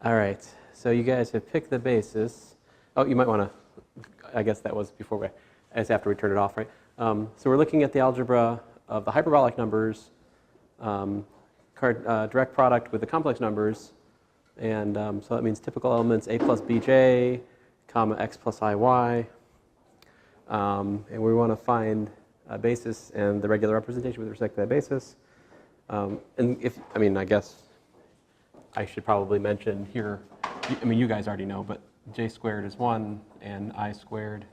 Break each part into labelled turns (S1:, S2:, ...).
S1: All right, so you guys have picked the basis. Oh, you might want to, I guess that was before we, as after we turned it off, right? So we're looking at the algebra of the hyperbolic numbers, direct product with the complex numbers, and so that means typical elements a plus bj, comma x plus iy, and we want to find a basis and the regular representation with respect to that basis. And if, I mean, I guess I should probably mention here, I mean, you guys already know, but j squared is 1 and I squared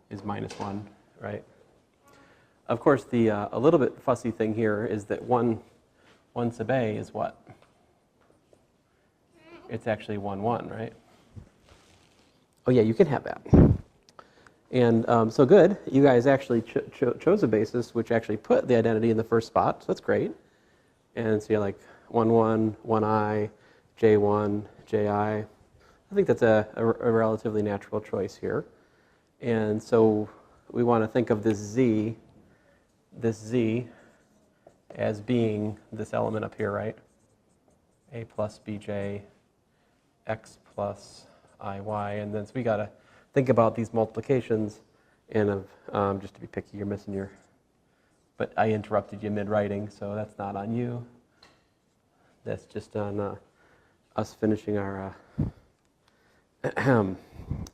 S1: is minus 1, right? Of course, the a little bit fussy thing here is that 1 sub a is what? It's actually 1, 1, right? Oh yeah, you can have that. And so good, you guys actually chose a basis which actually put the identity in the first spot, so that's great. And so you're like 1, 1, 1i, j1, ji. I think that's a relatively natural choice here. And so we want to think of this z as being this element up here, right? A plus bj, x plus iy, and then so we got to think about these multiplications, and just to be picky, you're missing your, but I interrupted you mid-writing, so that's not on you. That's just on us finishing our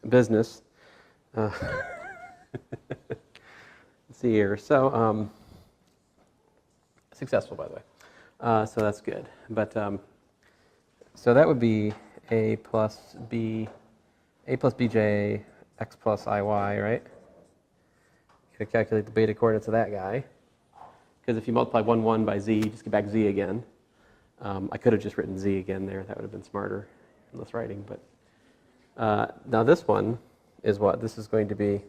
S1: business. Let's see here. So successful, by the way. So that's good. But so that would be a plus bj, x plus iy, right? You could calculate the beta coordinates of that guy. Because if you multiply 1, 1 by z, just get back z again. I could have just written z again there. That would have been smarter in less writing. But now this one is what? This is going to be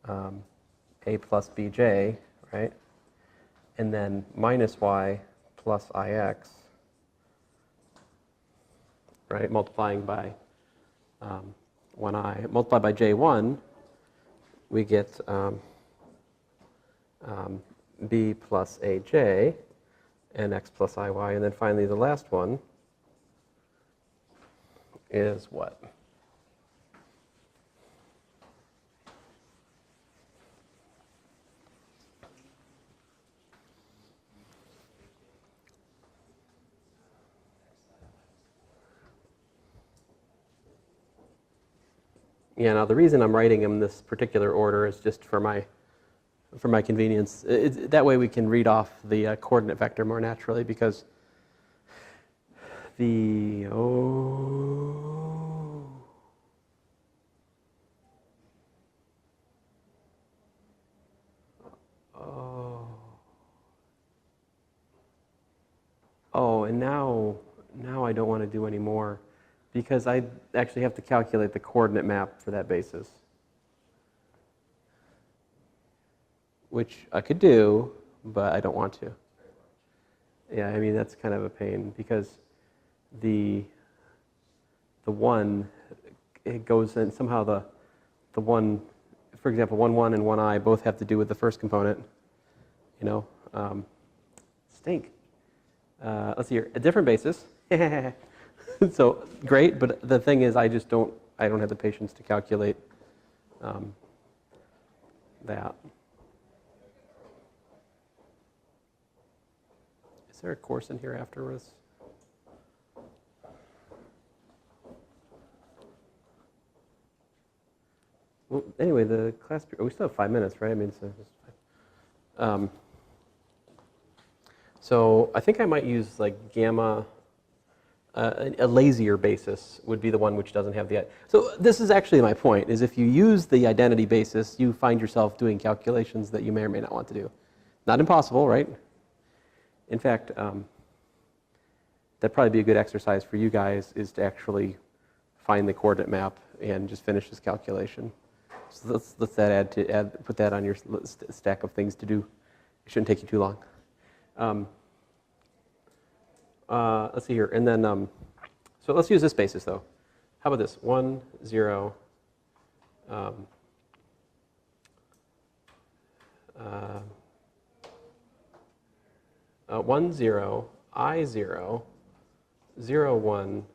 S1: a plus bj, right? And then minus y plus ix, right? Multiplying by 1i. Multiplied by j1, we get b plus aj and x plus iy. And then finally the last one is what? Yeah, now the reason I'm writing them in this particular order is just for my convenience. That way we can read off the coordinate vector more naturally, because the and now I don't want to do any more, because I actually have to calculate the coordinate map for that basis, which I could do, but I don't want to. Yeah, I mean, that's kind of a pain, because the 1, it goes in, somehow the 1, for example, 1, 1 and 1i both have to do with the first component, you know, stink. Let's see here, a different basis. So great, but the thing is, I don't have the patience to calculate that. Is there a course in here afterwards? Well, anyway, the class period, we still have 5 minutes, right? I mean, so I think I might use like gamma. A lazier basis would be the one which doesn't have the. So this is actually my point, is if you use the identity basis, you find yourself doing calculations that you may or may not want to do. Not impossible, right? In fact, that'd probably be a good exercise for you guys, is to actually find the coordinate map and just finish this calculation. So let's put that on your stack of things to do. It shouldn't take you too long. Let's see here, and then, so let's use this basis though. How about this? 1, 0, 1, 0, I 0, 0, 1,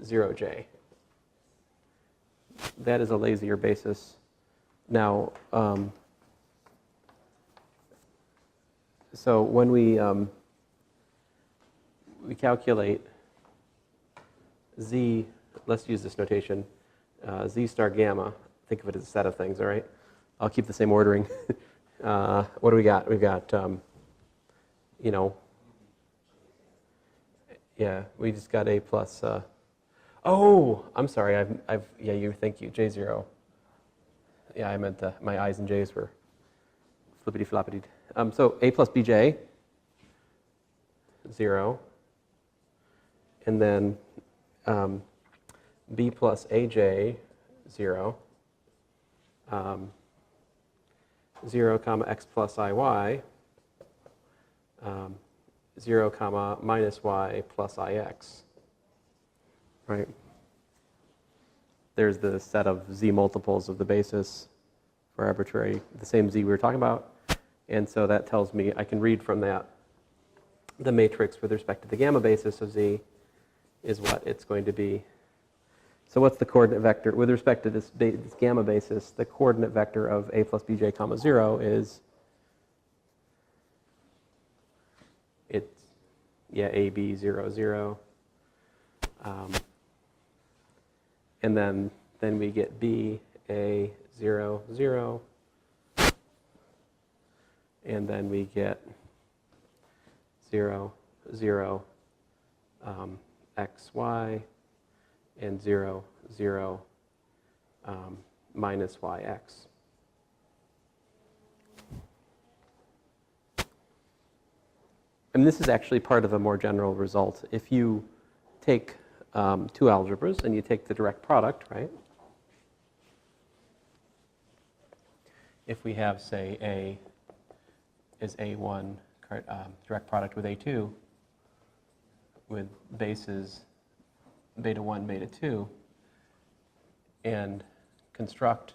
S1: 0j. That is a lazier basis. Now, so when we calculate z, let's use this notation, z star gamma, think of it as a set of things, all right? I'll keep the same ordering. What do we got? We've got, you know, yeah, we just got a plus, oh, I'm sorry, thank you, J0. Yeah, I meant my I's and J's were flippity-floppity. So a plus bj, 0, and then b plus aj, 0, 0 comma x plus iy, 0 comma minus y plus ix, right? There's the set of z multiples of the basis for arbitrary, the same z we were talking about. And so that tells me, I can read from that, the matrix with respect to the gamma basis of z is what it's going to be. So what's the coordinate vector? With respect to this gamma basis, the coordinate vector of a plus bj comma 0 is, it's, yeah, ab 0, 0. And then we get b, a, 0, 0. And then we get 0, 0, x, y, and 0, 0, minus y, x. And this is actually part of a more general result. If you take two algebras and you take the direct product, right? If we have, say, A is A1 direct product with A2 with bases beta 1, beta 2, and construct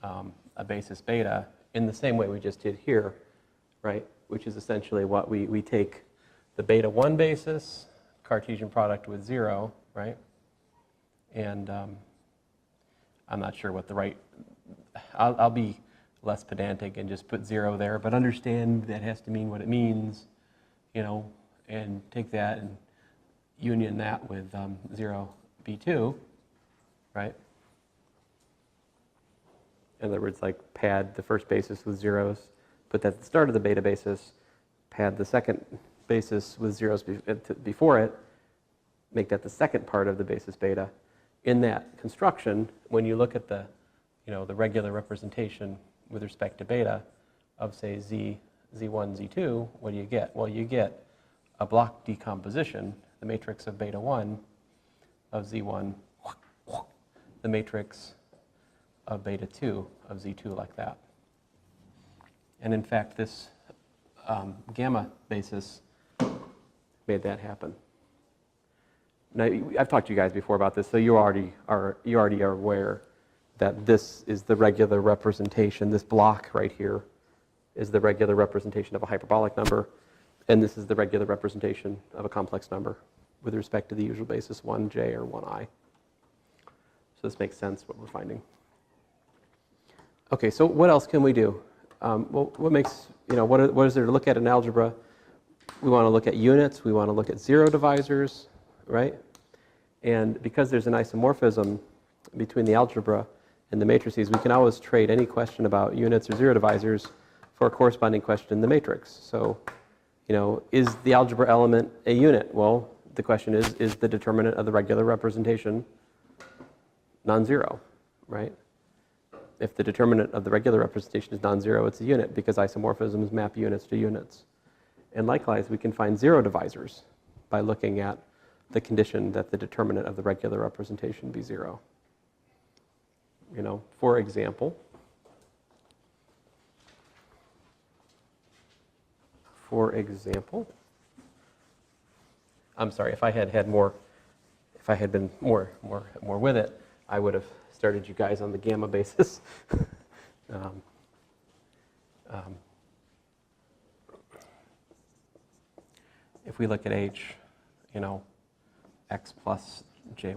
S1: a basis beta in the same way we just did here, right? Which is essentially what we take the beta 1 basis, Cartesian product with 0, right? And I'm not sure what the right, I'll be less pedantic and just put 0 there, but understand that has to mean what it means, you know, and take that and union that with 0, B2, right? In other words, like pad the first basis with zeros, put that at the start of the beta basis, pad the second basis with zeros before it, make that the second part of the basis beta. In that construction, when you look at the, you know, the regular representation with respect to beta of, say, Z1, Z2, what do you get? Well, you get a block decomposition, the matrix of beta 1 of Z1, the matrix of beta 2 of Z2 like that. And in fact, this gamma basis made that happen. Now, I've talked to you guys before about this, so you already are aware that this is the regular representation. This block right here is the regular representation of a hyperbolic number, and this is the regular representation of a complex number with respect to the usual basis 1j or 1i. So this makes sense what we're finding. Okay, so what else can we do? Well, what makes, you know, what is there to look at in algebra? We want to look at units. We want to look at zero divisors, right? And because there's an isomorphism between the algebra and the matrices, we can always trade any question about units or zero divisors for a corresponding question in the matrix. So, you know, is the algebra element a unit? Well, the question is the determinant of the regular representation non-zero, right? If the determinant of the regular representation is non-zero, it's a unit because isomorphisms map units to units. And likewise, we can find zero divisors by looking at the condition that the determinant of the regular representation be 0. You know, for example, I'm sorry, if I had been more with it, I would have started you guys on the gamma basis. If we look at H, you know, x plus jy.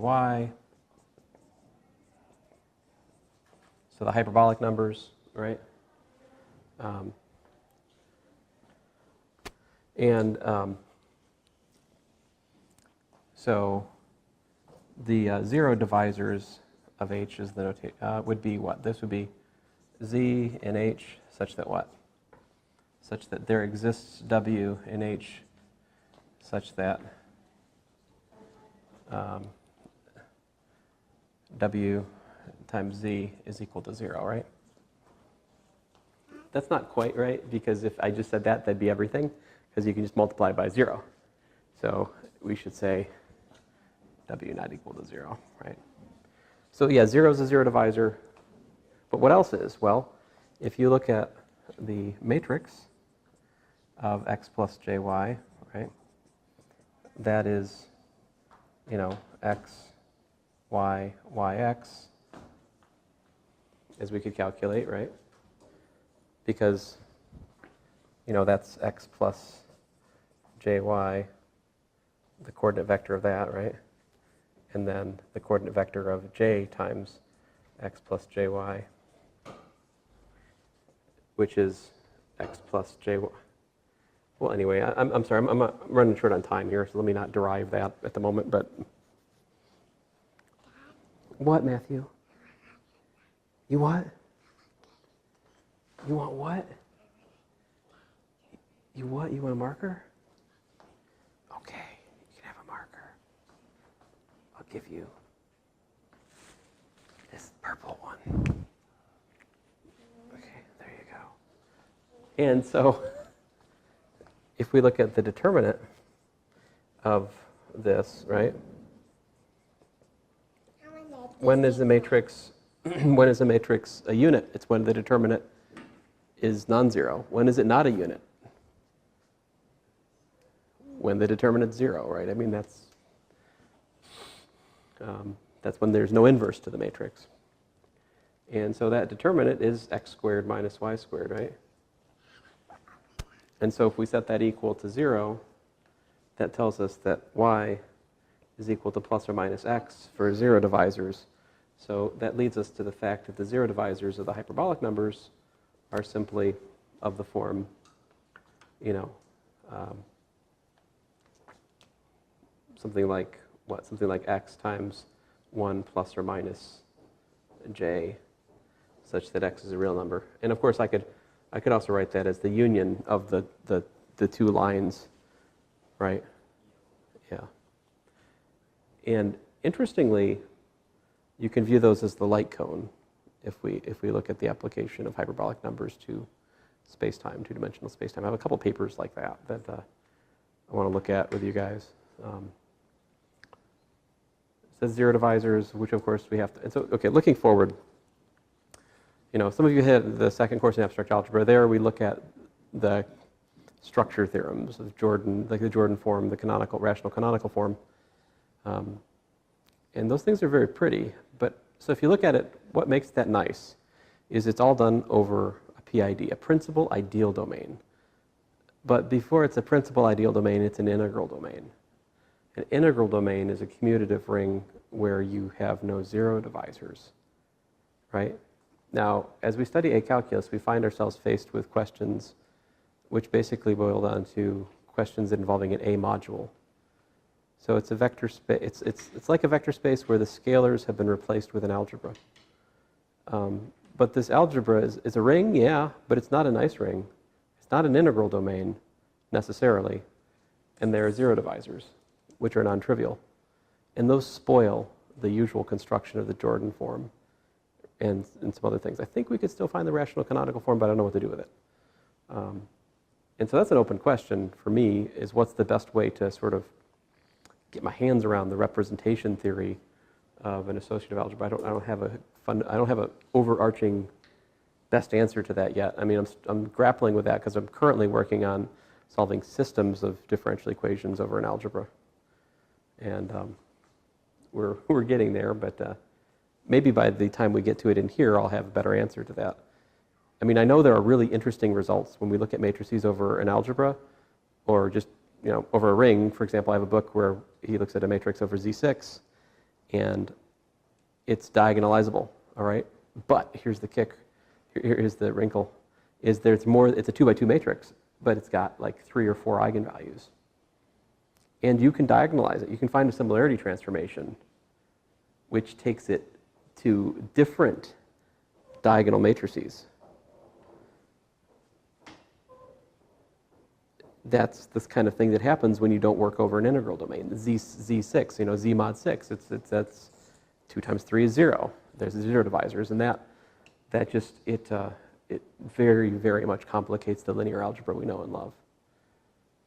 S1: So the hyperbolic numbers, right? So the zero divisors of h is the would be what? This would be z in h such that what? Such that there exists w in h such that w times z is equal to 0, right? That's not quite right, because if I just said that, that'd be everything, because you can just multiply by 0. So we should say w not equal to 0, right? So yeah, 0 is a zero divisor. But what else is? Well, if you look at the matrix of x plus jy, right, that is, x, y, yx, as we could calculate, right? Because, that's x plus jy, the coordinate vector of that, right? And then the coordinate vector of j times x plus jy, which is x plus jy. Well, anyway, I'm sorry, I'm running short on time here, so let me not derive that at the moment, but... What, Matthew? You what? You want what? You what? You want a marker? Okay, you can have a marker. I'll give you this purple one. Okay, there you go. And so, if we look at the determinant of this, right? When is the matrix a unit? It's when the determinant is non-zero. When is it not a unit? When the determinant's 0, right? I mean, that's when there's no inverse to the matrix. And so that determinant is x squared minus y squared, right? And so if we set that equal to 0, that tells us that y is equal to plus or minus x for zero divisors. So that leads us to the fact that the zero divisors of the hyperbolic numbers are simply of the form, something like what? Something like x times 1 plus or minus j, such that x is a real number. And of course, I could also write that as the union of the two lines, right? Yeah. And interestingly, you can view those as the light cone if we look at the application of hyperbolic numbers to space-time, two-dimensional space-time. I have a couple papers like that I want to look at with you guys. It says zero divisors, which of course we have to. And so, okay, looking forward, some of you had the second course in abstract algebra. There we look at the structure theorems of Jordan, like the Jordan form, the canonical, rational canonical form. And those things are very pretty. But so if you look at it, what makes that nice is it's all done over a PID, a principal ideal domain. But before it's a principal ideal domain, it's an integral domain. An integral domain is a commutative ring where you have no zero divisors, right? Now, as we study acalculus, we find ourselves faced with questions which basically boil down to questions involving an A module. So it's a vector space. It's like a vector space where the scalars have been replaced with an algebra. But this algebra is a ring, yeah, but it's not a nice ring. It's not an integral domain necessarily, and there are zero divisors, which are non-trivial, and those spoil the usual construction of the Jordan form and some other things. I think we could still find the rational canonical form, but I don't know what to do with it. And so that's an open question for me: is what's the best way to sort of get my hands around the representation theory of an associative algebra? I don't have a overarching best answer to that yet. I mean, I'm grappling with that because I'm currently working on solving systems of differential equations over an algebra, and we're getting there. But maybe by the time we get to it in here, I'll have a better answer to that. I mean, I know there are really interesting results when we look at matrices over an algebra, or just over a ring, for example, I have a book where he looks at a matrix over Z6, and it's diagonalizable, all right? But here's the kick, here's the wrinkle, is it's a 2 by 2 matrix, but it's got like 3 or 4 eigenvalues. And you can diagonalize it. You can find a similarity transformation, which takes it to different diagonal matrices. That's this kind of thing that happens when you don't work over an integral domain. Z6, Z mod 6, that's 2 times 3 is 0. There's the 0 divisors, and that just, it very, very much complicates the linear algebra we know and love.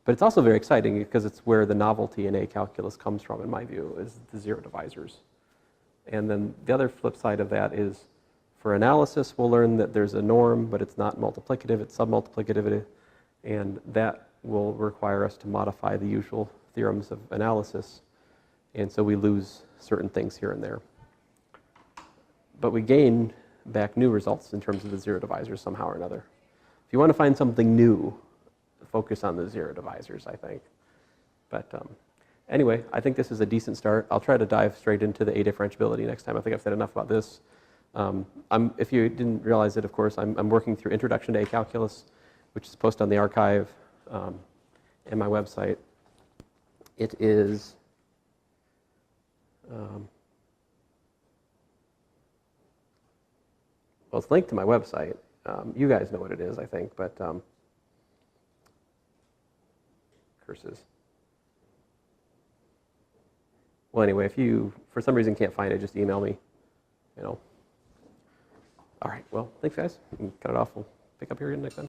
S1: But it's also very exciting because it's where the novelty in A calculus comes from, in my view, is the 0 divisors. And then the other flip side of that is, for analysis, we'll learn that there's a norm, but it's not multiplicative, it's submultiplicative, and that will require us to modify the usual theorems of analysis, and so we lose certain things here and there. But we gain back new results in terms of the 0 divisors somehow or another. If you want to find something new, focus on the 0 divisors, I think. But anyway, I think this is a decent start. I'll try to dive straight into the A differentiability next time. I think I've said enough about this. If you didn't realize it, of course, I'm working through Introduction to A Calculus, which is posted on the archive and my website. It is well, it's linked to my website. You guys know what it is, I think, but curses. Well, anyway, if you, for some reason, can't find it, just email me, All right, well, thanks, guys. You can cut it off. We'll pick up here again next time.